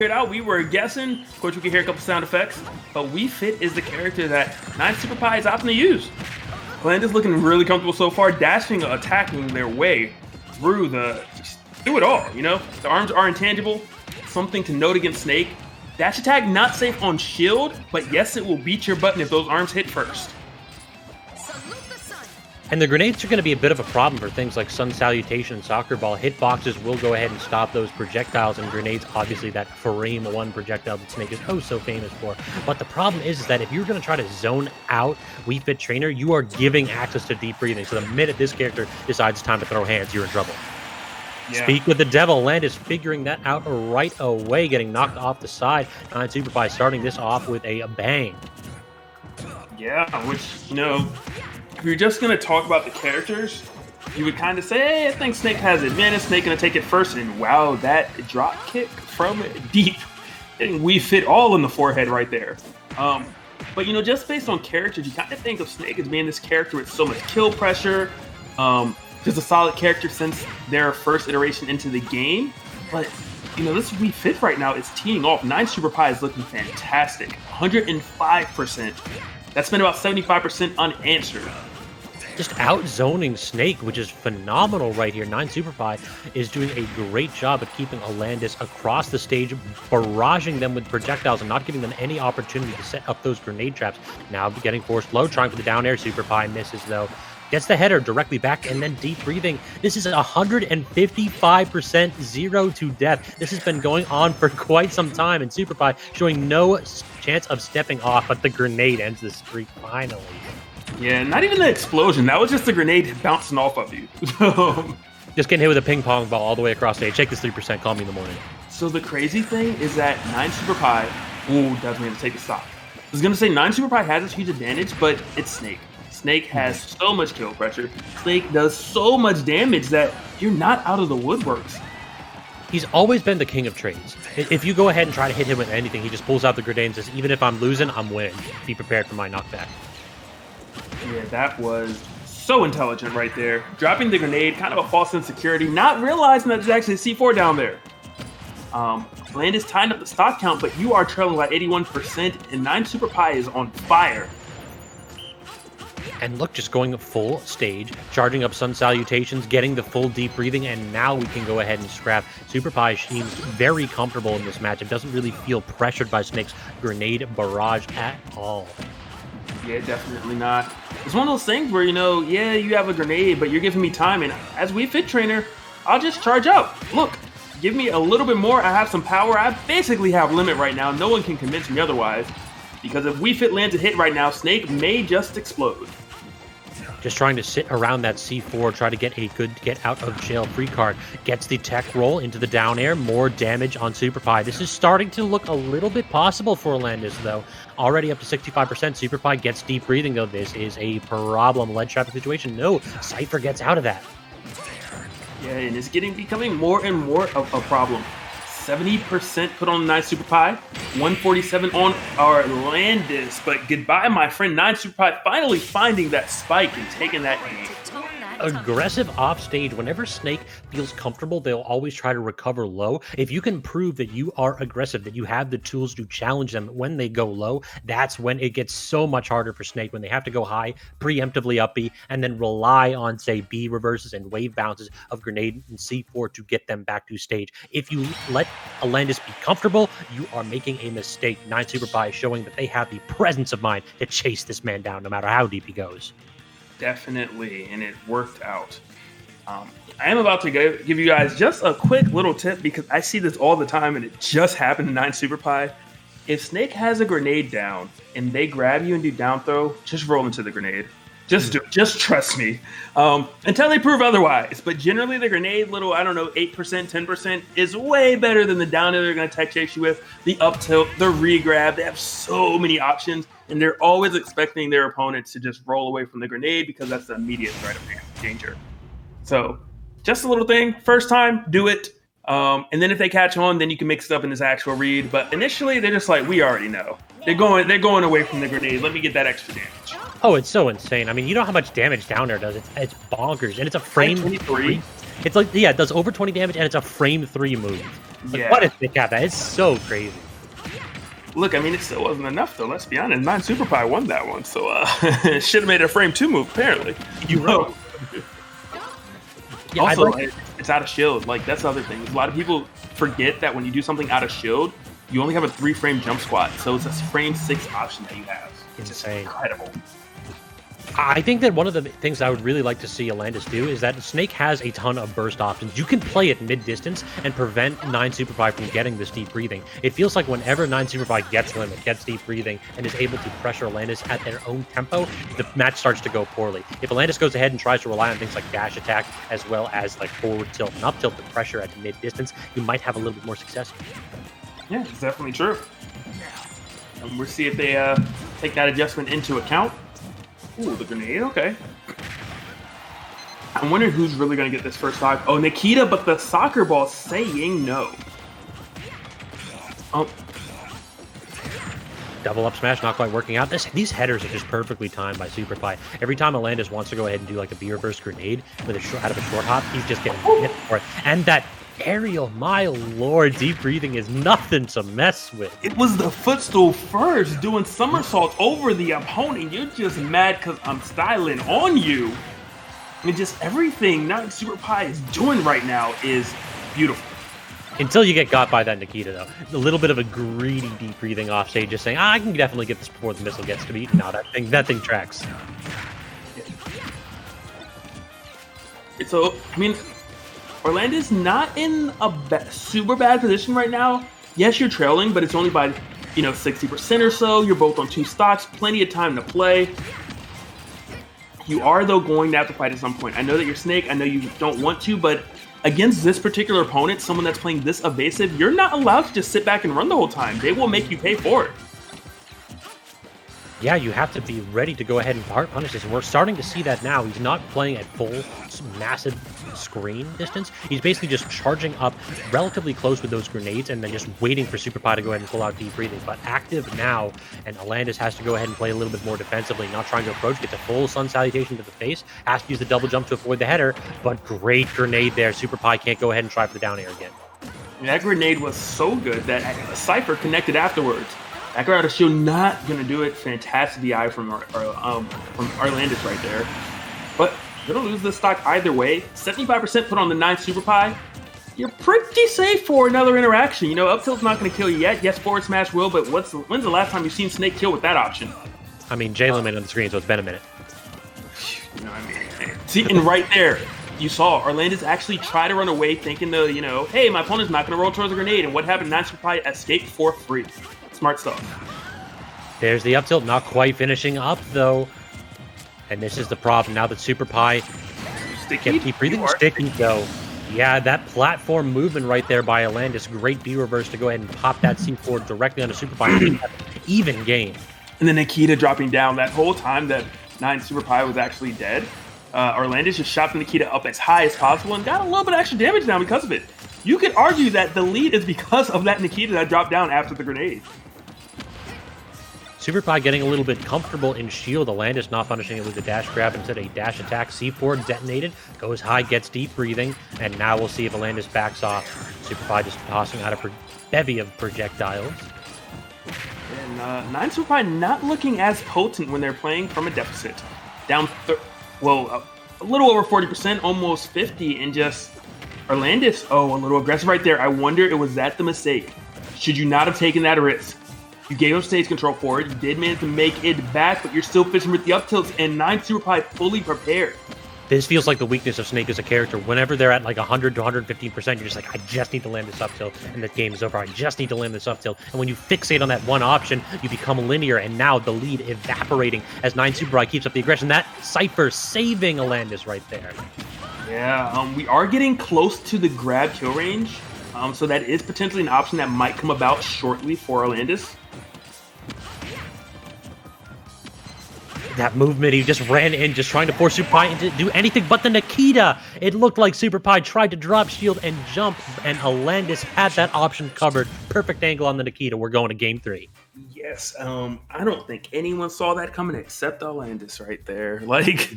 it out. We were guessing. Of course, we can hear a couple sound effects, but Wii Fit is the character that Nine Super Pie is opting to use. Bland is looking really comfortable so far, dashing, attacking their way through the... Just do it all, you know? The arms are intangible. Something to note against Snake. Dash attack not safe on shield, but yes, it will beat your button if those arms hit first. And the grenades are going to be a bit of a problem for things like Sun Salutation and Soccer Ball. Hitboxes will go ahead and stop those projectiles, and grenades, obviously that frame one projectile that Snake is oh so famous for. But the problem is that if you're going to try to zone out Wii Fit Trainer, you are giving access to deep breathing. So the minute this character decides it's time to throw hands, you're in trouble. Yeah. Speak with the devil. Land is figuring that out right away, getting knocked off the side. Nine Super Pie starting this off with a bang. Yeah, which, you know, if you're just going to talk about the characters, you would kind of say, hey, I think Snake has advantage. Snake going to take it first. And wow, that drop kick from deep. Hitting Wii Fit all in the forehead right there. But, you know, just based on characters, you kind of think of Snake as being this character with so much kill pressure. Just a solid character since their first iteration into the game. But, you know, this Wii Fit right now is teeing off. Nine Super Pie is looking fantastic. 105%. That's been about 75% unanswered. Just out-zoning Snake, which is phenomenal right here. Nine Super Pie is doing a great job at keeping Alandis across the stage, barraging them with projectiles and not giving them any opportunity to set up those grenade traps. Now getting forced low, trying for the down air. Super Pie misses, though. Gets the header directly back and then deep breathing. This is 155% 0 to death. This has been going on for quite some time, and Super Pie showing no chance of stepping off, but the grenade ends the streak finally. Yeah, not even the explosion. That was just the grenade bouncing off of you. Just getting hit with a ping pong ball all the way across stage. Take this 3%, call me in the morning. So the crazy thing is that Nine Super Pie, definitely have to take a stop. I was going to say Nine Super Pie has a huge advantage, but it's Snake. Snake has so much kill pressure. Snake does so much damage that you're not out of the woodworks. He's always been the king of trades. If you go ahead and try to hit him with anything, he just pulls out the grenade and says, even if I'm losing, I'm winning. Be prepared for my knockback. Yeah, that was so intelligent right there. Dropping the grenade, kind of a false insecurity, not realizing that there's actually a C4 down there. Land is tying up the stock count, but you are trailing by 81%, and Nine Super Pie is on fire. And look, just going full stage, charging up Sun Salutations, getting the full deep breathing, and now we can go ahead and scrap. Super Pie seems very comfortable in this matchup. Doesn't really feel pressured by Snake's grenade barrage at all. Yeah, definitely not. It's one of those things where, you know, yeah, you have a grenade, but you're giving me time, and as Wii Fit Trainer, I'll just charge up. Look, give me a little bit more. I have some power. I basically have limit right now. No one can convince me otherwise, because if Wii Fit lands a hit right now, Snake may just explode. Just trying to sit around that C4, try to get a good get out of jail free card. Gets the tech roll into the down air, more damage on Super Pie. This is starting to look a little bit possible for Alandis, though. Already up to 65%. Super Pie gets deep breathing, though. This is a problem. Lead trapping situation. No, Cypher gets out of that. Yeah, and it's becoming more and more of a problem. 70% put on Nine Super Pie, 147 on our Alandis, but goodbye, my friend. Nine Super Pie finally finding that spike and taking that game. Aggressive off stage. Whenever Snake feels comfortable, they'll always try to recover low. If you can prove that you are aggressive, that you have the tools to challenge them when they go low, that's when it gets so much harder for Snake, when they have to go high, preemptively up B, and then rely on, say, B reverses and wave bounces of grenade and C4 to get them back to stage. If you let Alandis be comfortable, you are making a mistake. Nine Super Pie is showing that they have the presence of mind to chase this man down no matter how deep he goes. Definitely, and it worked out. I am about to give you guys just a quick little tip, because I see this all the time and it just happened to Nine Super Pie. If Snake has a grenade down and they grab you and do down throw, just roll into the grenade. Just do it. Just trust me. Until they prove otherwise. But generally the grenade, little, 8%, 10% is way better than the down air they're going to tech chase you with. The up tilt, the re-grab. They have so many options. And they're always expecting their opponents to just roll away from the grenade, because that's the immediate threat of danger. So just a little thing. First time, do it. And then if they catch on, then you can mix it up in this actual read. But initially, they're just like, we already know. They're going away from the grenade. Let me get that extra damage. Oh, it's so insane. I mean, you know how much damage down there does. It's bonkers. And it's a frame 23. It's like, yeah, it does over 20 damage, and it's a frame 3 move. Like, Yeah. what if they got that? It's so crazy. Look, I mean, it still wasn't enough, though. Let's be honest. 9 Super Pie won that one, so should have made it a frame 2 move, apparently. You know. Yeah, Also, it's out of shield. Like, that's the other thing. A lot of people forget that when you do something out of shield, you only have a 3-frame jump squat. So it's a frame 6 option that you have. It's just insane. incredible. I think that one of the things I would really like to see Alandis do is that Snake has a ton of burst options. You can play at mid-distance and prevent 9 Super Pie from getting this deep breathing. It feels like whenever 9 Super Pie gets limit, gets deep breathing, and is able to pressure Alandis at their own tempo, the match starts to go poorly. If Alandis goes ahead and tries to rely on things like dash attack, as well as like forward tilt and up tilt to pressure at mid-distance, you might have a little bit more success. Yeah, it's definitely true. And we'll see if they take that adjustment into account. Ooh, the grenade, okay. I'm wondering who's really going to get this first stock. Oh, Nikita, but the soccer ball saying no. Oh, Double up smash not quite working out. These headers are just perfectly timed by Super Pie. Every time Alandis wants to go ahead and do like a B reverse grenade with out of a short hop, he's just getting hit for it. And that aerial, my lord, deep breathing is nothing to mess with. it was the footstool first, doing somersaults over the opponent. You're just mad because I'm styling on you. And just everything 9 Super Pie is doing right now is beautiful. Until you get got by that Nikita, though. A little bit of a greedy deep breathing off stage, just saying, I can definitely get this before the missile gets to me. No, that thing tracks. So, I mean, Orlando's not in a super bad position right now. Yes, you're trailing, but it's only by, 60% or so. You're both on 2 stocks, plenty of time to play. You are, though, going to have to fight at some point. I know that you're Snake. I know you don't want to, but against this particular opponent, someone that's playing this evasive, you're not allowed to just sit back and run the whole time. They will make you pay for it. Yeah, you have to be ready to go ahead and punish this. And we're starting to see that now. He's not playing at full, massive screen distance. He's basically just charging up relatively close with those grenades and then just waiting for Super Pie to go ahead and pull out deep breathing. But active now, and Alandis has to go ahead and play a little bit more defensively, not trying to approach, get the full sun salutation to the face, has to use the double jump to avoid the header, but great grenade there. Super Pie can't go ahead and try for the down air again. That grenade was so good that Cypher connected afterwards. Back out of shield, not gonna do it. Fantastic DI from Orlandis right there. But gonna lose this stock either way. 75% put on the 9 Super Pie. You're pretty safe for another interaction. Up tilt's not gonna kill you yet. Yes, forward smash will, but when's the last time you've seen Snake kill with that option? I mean, Jalen made on the screen, so it's been a minute. See, and right there, you saw Orlandis actually try to run away thinking hey, my opponent's not gonna roll towards a grenade. And what happened? 9 Super Pie escaped for free. Smart stuff. There's the up tilt, not quite finishing up though. And this is the problem now that Super Pie can keep breathing. Sticky though. Yeah, that platform movement right there by Alandis. Great B reverse to go ahead and pop that C4 directly onto Super Pie. Even game. And then Nikita dropping down that whole time that 9 Super Pie was actually dead. Orlandis just shot the Nikita up as high as possible and got a little bit of extra damage now because of it. You could argue that the lead is because of that Nikita that dropped down after the grenade. Super Pie getting a little bit comfortable in shield. Alandis not punishing it with a dash grab, instead a dash attack. C4 detonated, goes high, gets deep breathing, and now we'll see if Alandis backs off. Super Pie just tossing out a bevy of projectiles. And 9 Super Pie not looking as potent when they're playing from a deficit. Down, a little over 40%, almost 50, and just Orlandis, a little aggressive right there. I wonder, was that the mistake? Should you not have taken that risk? You gave up stage control for it. You did manage to make it back, but you're still fishing with the up tilts, and 9 Super Pie fully prepared. This feels like the weakness of Snake as a character. Whenever they're at like 100 to 115%, you're just like, I just need to land this up tilt, and the game is over. I just need to land this up tilt. And when you fixate on that one option, you become linear, and now the lead evaporating as 9 Super Pie keeps up the aggression. That Cypher saving Alandis right there. Yeah, we are getting close to the grab kill range, so that is potentially an option that might come about shortly for Orlandis. That movement, he just ran in, just trying to force Super Pie into do anything but the Nikita. It looked like Super Pie tried to drop shield and jump, and Alandis had that option covered. Perfect angle on the Nikita. We're going to game 3. Yes, I don't think anyone saw that coming except Orlandis right there. Like,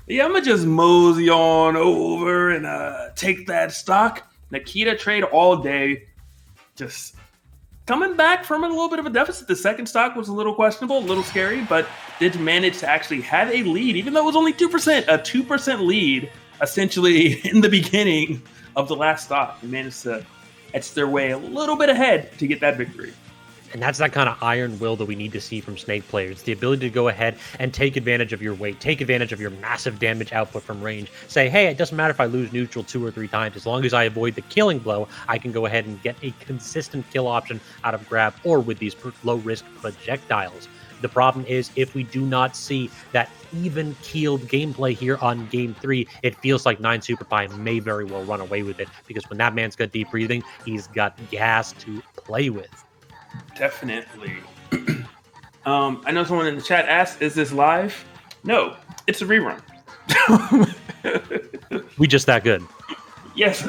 Yeah, I'm gonna just mosey on over and take that stock. Nikita trade all day. Just coming back from a little bit of a deficit. The second stock was a little questionable, a little scary, but did manage to actually have a lead, even though it was only 2%, a 2% lead, essentially in the beginning of the last stock. They managed to etch their way a little bit ahead to get that victory. And that's that kind of iron will that we need to see from Snake players. The ability to go ahead and take advantage of your weight, take advantage of your massive damage output from range. Say, hey, it doesn't matter if I lose neutral 2 or 3 times. As long as I avoid the killing blow, I can go ahead and get a consistent kill option out of grab or with these low-risk projectiles. The problem is if we do not see that even-keeled gameplay here on Game 3, it feels like 9 Super Pie may very well run away with it, because when that man's got deep breathing, he's got gas to play with. Definitely. I know someone in the chat asked, is this live? No, it's a rerun. We just that good. Yes.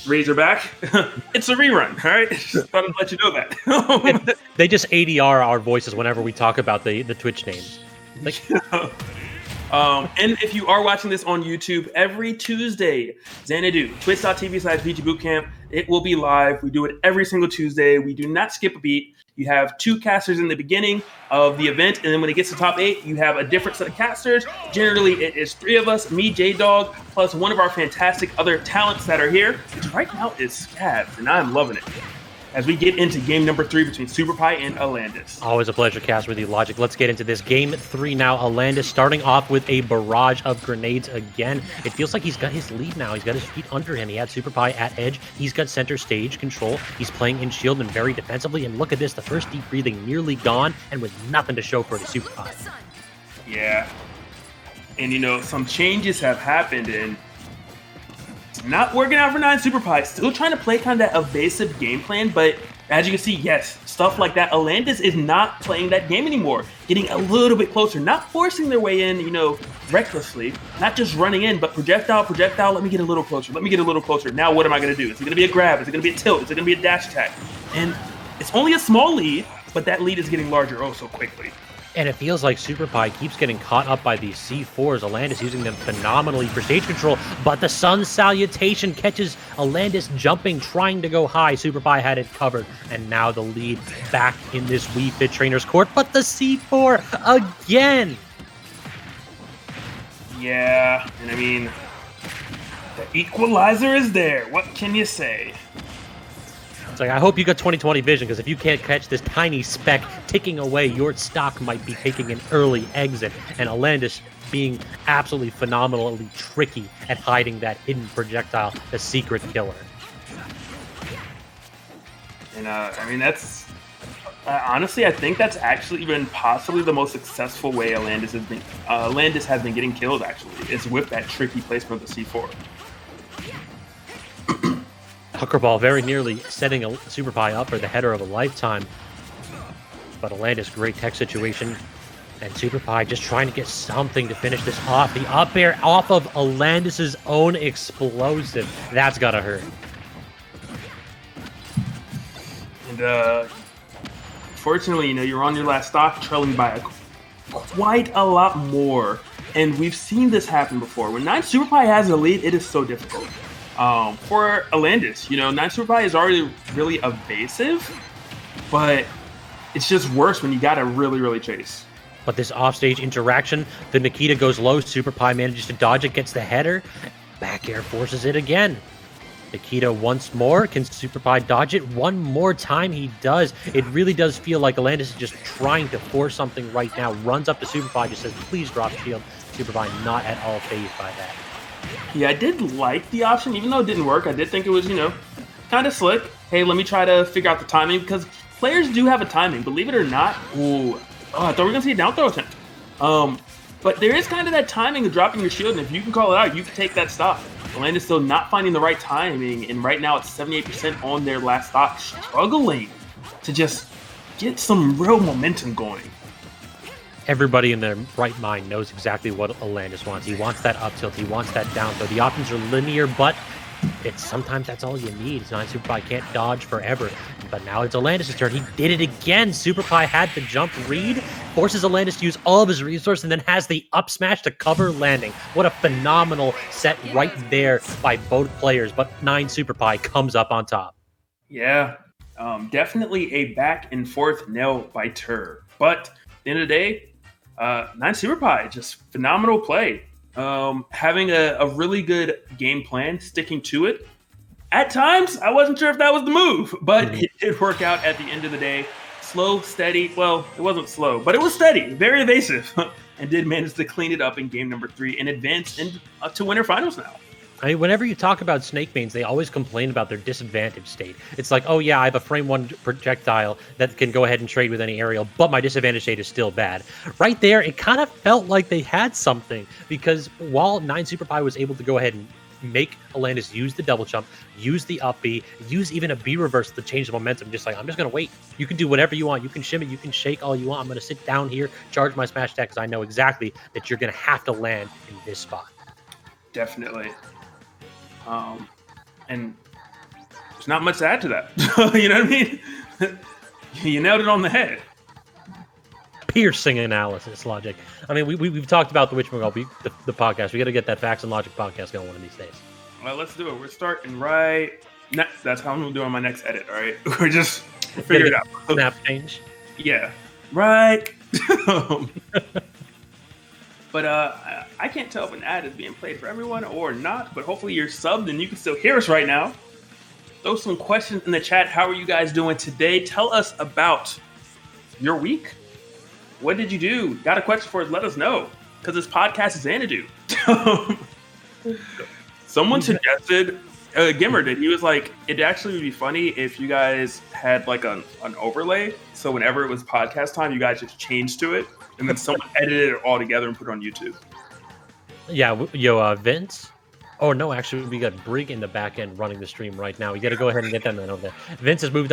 Razorback. It's a rerun, all right? Just thought I'd let you know that. They just ADR our voices whenever we talk about the Twitch names. Like, and if you are watching this on YouTube, every Tuesday, Xanadu, twitch.tv/VGBootcamp, it will be live. We do it every single Tuesday. We do not skip a beat. You have 2 casters in the beginning of the event, and then when it gets to top 8, you have a different set of casters. Generally, it is 3 of us, me, J-Dog, plus one of our fantastic other talents that are here, which right now is Scabs, and I'm loving it. As we get into game number 3 between Super Pie and Alandis. Always a pleasure, cast with you, Logic. Let's get into this. Game 3 now. Alandis starting off with a barrage of grenades again. It feels like he's got his lead now. He's got his feet under him. He had Super Pie at edge. He's got center stage control. He's playing in shield and very defensively. And look at this. The first deep breathing nearly gone and with nothing to show for it to Super Pie. Yeah. And, you know, some changes have happened, and not working out for 9 Super Pie. Still trying to play kind of that evasive game plan, but as you can see, yes, stuff like that. Alandis is not playing that game anymore. Getting a little bit closer, not forcing their way in, you know, recklessly. Not just running in, but projectile, let me get a little closer. Now what am I going to do? Is it going to be a grab? Is it going to be a tilt? Is it going to be a dash attack? And it's only a small lead, but that lead is getting larger oh so quickly. And it feels like Super Pie keeps getting caught up by these C4s. Alandis using them phenomenally for stage control, but the Sun Salutation catches Alandis jumping, trying to go high. Super Pie had it covered, and now the lead back in this Wii Fit Trainer's court, but the C4 again! Yeah, and I mean, the equalizer is there. What can you say? It's like, I hope you got 20/20 vision, because if you can't catch this tiny speck ticking away, your stock might be taking an early exit. And Alandis being absolutely phenomenally tricky at hiding that hidden projectile, the secret killer. And I mean, that's honestly, I think that's actually been possibly the most successful way Alandis has been getting killed. Actually, is with that tricky placement of the C4. Hucker Ball very nearly setting a Super Pie up for the header of a lifetime. But Alandis, great tech situation. And Super Pie just trying to get something to finish this off. The up air off of Alandis' own explosive. That's gotta hurt. And fortunately, you know, you're on your last stock, trailing by quite a lot more. And we've seen this happen before. When 9 Super Pie has a lead, it is so difficult. For Alandis, you know, 9 Super Pie is already really evasive, but it's just worse when you gotta really chase. But this offstage interaction, the Nikita goes low, Super Pie manages to dodge it, gets the header, back air forces it again. Nikita once more, can Super Pie dodge it? One more time he does. It really does feel like Alandis is just trying to force something right now, runs up to Super Pie, just says, please drop shield. Super Pie not at all fazed by that. Yeah, I did like the option, even though it didn't work. I did think it was, you know, kind of slick. Hey, let me try to figure out the timing, because players do have a timing, believe it or not. Ooh, I thought we were going to see a down throw attempt. But there is kind of that timing of dropping your shield, and if you can call it out, you can take that stock. Alandis still not finding the right timing, and right now it's 78% on their last stock, struggling to just get some real momentum going. Everybody in their right mind knows exactly what Alandis wants. He wants that up tilt. He wants that down throw. The options are linear, but it's sometimes that's all you need. It's not Super Pie can't dodge forever. But now it's Alandis' turn. He did it again. Super Pie had the jump read, forces Alandis to use all of his resources, and then has the up smash to cover landing. What a phenomenal set right there by both players. But 9 Super Pie comes up on top. Yeah, definitely a back and forth nail biter. But at the end of the day, 9 Super Pie, just phenomenal play. Having a really good game plan, sticking to it. At times, I wasn't sure if that was the move, but it did work out at the end of the day. Slow, steady. Well, it wasn't slow, but it was steady, very evasive, and did manage to clean it up in game number 3 and advance to winter finals now. I mean, whenever you talk about Snake mains, they always complain about their disadvantage state. It's like, oh yeah, I have a frame 1 projectile that can go ahead and trade with any aerial, but my disadvantage state is still bad. Right there, it kind of felt like they had something, because while 9 Super Pie was able to go ahead and make Alandis use the double jump, use the up B, use even a B reverse to change the momentum, just like, I'm just going to wait. You can do whatever you want. You can shimmy, you can shake all you want. I'm going to sit down here, charge my smash attack, because I know exactly that you're going to have to land in this spot. Definitely. And there's not much to add to that. You know what I mean? You nailed it on the head. Piercing analysis, Logic. I mean, we've talked about the whatchamacallit, the podcast. We got to get that Facts and Logic podcast going one of these days. Well, let's do it. We're starting right. That's how I'm doing my next edit. All right, we'll figure it out. Snap change. Yeah, right. But I can't tell if an ad is being played for everyone or not, but hopefully you're subbed and you can still hear us right now. Throw some questions in the chat. How are you guys doing today? Tell us about your week. What did you do? Got a question for us? Let us know, because this podcast is Xanadu. Someone suggested, Gimmer did. He was like, it actually would be funny if you guys had like an overlay. So whenever it was podcast time, you guys just changed to it. And then someone edited it all together and put it on YouTube. Yeah, Vince. Oh, no, actually, we got Brig in the back end running the stream right now. We got to go ahead and get them in over there. Vince has moved